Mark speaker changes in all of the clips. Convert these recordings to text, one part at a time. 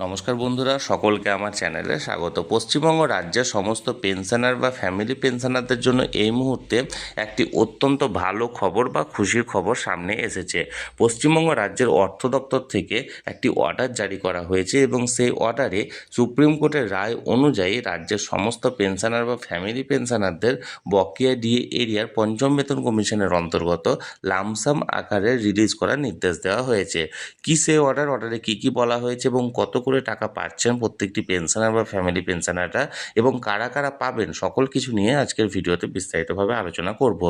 Speaker 1: নমস্কার বন্ধুরা, সকলকে আমার চ্যানেলে স্বাগত। পশ্চিমবঙ্গ রাজ্যের সমস্ত পেনশনার বা ফ্যামিলি পেনশনারদের জন্য এই মুহূর্তে একটি অত্যন্ত ভালো খবর বা খুশির খবর সামনে এসেছে। পশ্চিমবঙ্গ রাজ্যের অর্থ দপ্তর থেকে একটি অর্ডার জারি করা হয়েছে এবং সেই অর্ডারে সুপ্রিম কোর্টের রায় অনুযায়ী রাজ্যের সমস্ত পেনশনার বা ফ্যামিলি পেনশনারদের বকেয়া ডিএ এরিয়ার পঞ্চম বেতন কমিশনের অন্তর্গত লামসাম আকারে রিলিজ করার নির্দেশ দেওয়া হয়েছে। কি সেই অর্ডারে কী বলা হয়েছে এবং কত করে টাকা পাচ্ছেন প্রত্যেকটি পেনশনার বা ফ্যামিলি পেনশনাররা এবং কারা কারা পাবেন, সকল কিছু নিয়ে আজকের ভিডিওতে বিস্তারিতভাবে আলোচনা করব।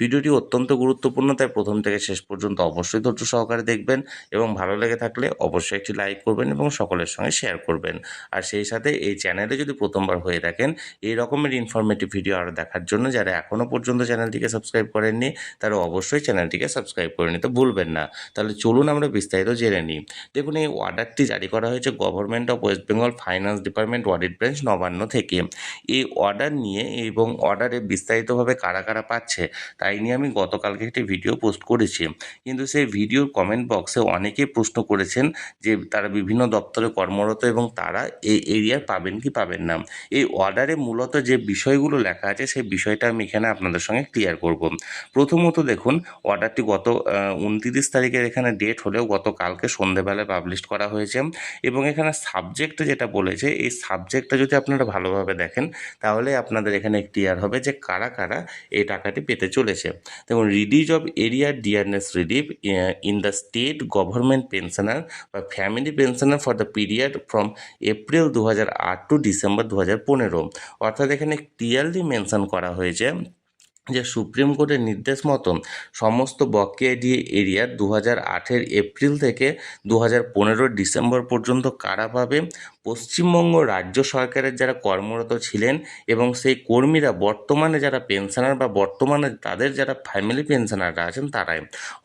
Speaker 1: ভিডিওটি অত্যন্ত গুরুত্বপূর্ণ, তাই প্রথম থেকে শেষ পর্যন্ত অবশ্যই ধৈর্য সহকারে দেখবেন এবং ভালো লেগে থাকলে অবশ্যই একটি লাইক করবেন এবং সকলের সঙ্গে শেয়ার করবেন। আর সেই সাথে এই চ্যানেলে যদি প্রথমবার হয়ে থাকেন, এই রকমের ইনফরমেটিভ ভিডিও আরও দেখার জন্য যারা এখনও পর্যন্ত চ্যানেলটিকে সাবস্ক্রাইব করেননি তারা অবশ্যই চ্যানেলটিকে সাবস্ক্রাইব করে নিতে ভুলবেন না। তাহলে চলুন আমরা বিস্তারিত জেনে নিই। দেখুন, এই অর্ডারটি জারি করা হয়েছে government of West Bengal finance department audit branch Nabanna থেকে। এই অর্ডার নিয়ে এবং অর্ডারে বিস্তারিতভাবে কারা কারা পাচ্ছে তাই নিয়ে আমি গতকালকে একটি ভিডিও পোস্ট করেছি, কিন্তু সেই ভিডিওর কমেন্ট বক্সে অনেকেই প্রশ্ন করেছেন যে তারা বিভিন্ন দপ্তরে কর্মরত এবং তারা এই এরিয়ার পাবেন কি পাবেন না। এই অর্ডারে মূলত যে বিষয়গুলো লেখা আছে সেই বিষয়টা আমি এখানে আপনাদের সঙ্গে ক্লিয়ার করব। প্রথমত দেখুন, অর্ডারটি গত 29 তারিখের এখানে ডেট হলেও গতকালকে সন্ধেবেলায় পাবলিশ করা হয়েছে এবং এখানে সাবজেক্ট যেটা বলেছে, এই সাবজেক্টটা যদি আপনারা ভালোভাবে দেখেন তাহলে আপনাদের এখানে ক্লিয়ার হবে যে কারা কারা এই টাকাটি পেতে চলেছে। দেখুন, release of arrear dearness relief in the state government pensioner বা family pensioner for the period from April 2008 to December 2015। অর্থাৎ এখানে ক্লিয়ারলি মেনশন করা হয়েছে যে সুপ্রিম কোর্টের নির্দেশ মতন সমস্ত বকেয়া ডিএ এরিয়া 2008 এপ্রিল থেকে 2015 ডিসেম্বর পর্যন্ত কারা পাবে। পশ্চিমবঙ্গ রাজ্য সরকারের যারা কর্মরত ছিলেন এবং সেই কর্মীরা বর্তমানে যারা পেনশনার বা বর্তমানে তাদের যারা ফ্যামিলি পেনশনাররা আছেন তারাই,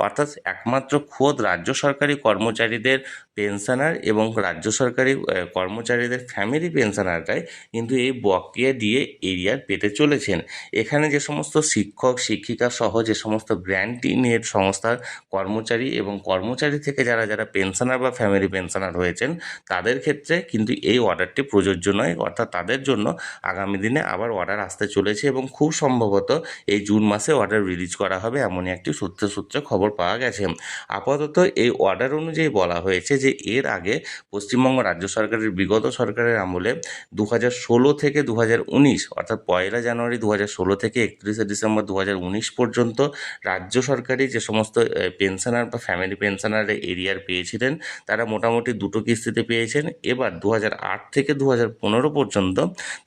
Speaker 1: অর্থাৎ একমাত্র খোদ রাজ্য সরকারি কর্মচারীদের পেনশনার এবং রাজ্য সরকারি কর্মচারীদের ফ্যামিলি পেনশনাররাই কিন্তু এই বকেয়া ডিএ এরিয়ার পেতে চলেছেন। এখানে যে সমস্ত শিক্ষক শিক্ষিকা সহ যে সমস্ত গ্র্যান্টিনেড সংস্থার কর্মচারী এবং কর্মচারী থেকে যারা যারা পেনশনার বা ফ্যামিলি পেনশনার হয়েছেন তাদের ক্ষেত্রে কিন্তু এই অর্ডারটি প্রযোজ্য নয়, অর্থাৎ তাদের জন্য আগামী দিনে আবার অর্ডার আসতে চলেছে এবং খুব সম্ভবত এই জুন মাসে অর্ডার রিলিজ করা হবে এমনই একটি সূত্রে খবর পাওয়া গেছে। আপাতত এই অর্ডার অনুযায়ী বলা হয়েছে যে এর আগে পশ্চিমবঙ্গ রাজ্য সরকারের বিগত সরকারের আমলে 2016 থেকে 2019 অর্থাৎ 1 জানুয়ারি 2016 থেকে 31 ডিসেম্বর 2019 পর্যন্ত রাজ্য সরকারি যে সমস্ত পেনশনার বা ফ্যামিলি পেনশনার এরিয়ার পেয়েছিলেন তারা মোটামুটি দুটো কিস্তিতে পেয়েছেন। এবার 2008 থেকে 2015 পর্যন্ত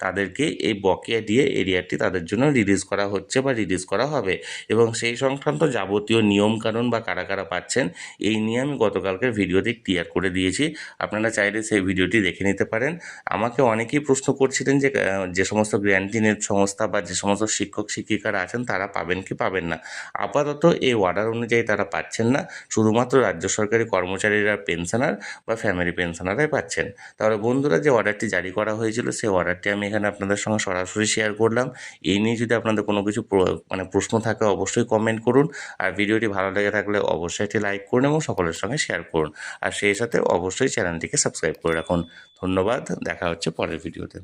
Speaker 1: তাদেরকে এই বকেয়া দিয়ে এরিয়াটি তাদের জন্য রিলিজ করা হচ্ছে বা রিলিজ করা হবে এবং সেই সংক্রান্ত যাবতীয় নিয়মকানুন বা কারা কারা পাচ্ছেন এই নিয়ে আমি গতকালকের ভিডিওতে ক্লিয়ার করে দিয়েছি। আপনারা চাইলে সেই ভিডিওটি দেখে নিতে পারেন। আমাকে অনেকেই প্রশ্ন করছিলেন যে যে সমস্ত গ্র্যান্টিনেড সংস্থা বা যে সমস্ত শিক্ষক শিক্ষিকারা আছেন তারা পাবেন কি পাবেন না। আপাতত এই অর্ডার অনুযায়ী তারা পাচ্ছেন না, শুধুমাত্র রাজ্য সরকারি কর্মচারীরা পেনশনার বা ফ্যামিলি পেনশনারাই পাচ্ছেন। তাহলে বন্ধুরা, যে অর্ডারটি জারি করা হয়েছিল সেই অর্ডারটি আমি এখানে আপনাদের সঙ্গে সরাসরি শেয়ার করলাম। এই নিয়ে যদি আপনাদের কোনো কিছু প্রশ্ন থাকে অবশ্যই কমেন্ট করুন, আর ভিডিওটি ভালো লেগে থাকলে অবশ্যই একটি লাইক করুন এবং সকলের সঙ্গে শেয়ার করুন, আর সেই সাথে অবশ্যই চ্যানেলটিকে সাবস্ক্রাইব করে রাখুন। ধন্যবাদ, দেখা হচ্ছে পরের ভিডিওতে।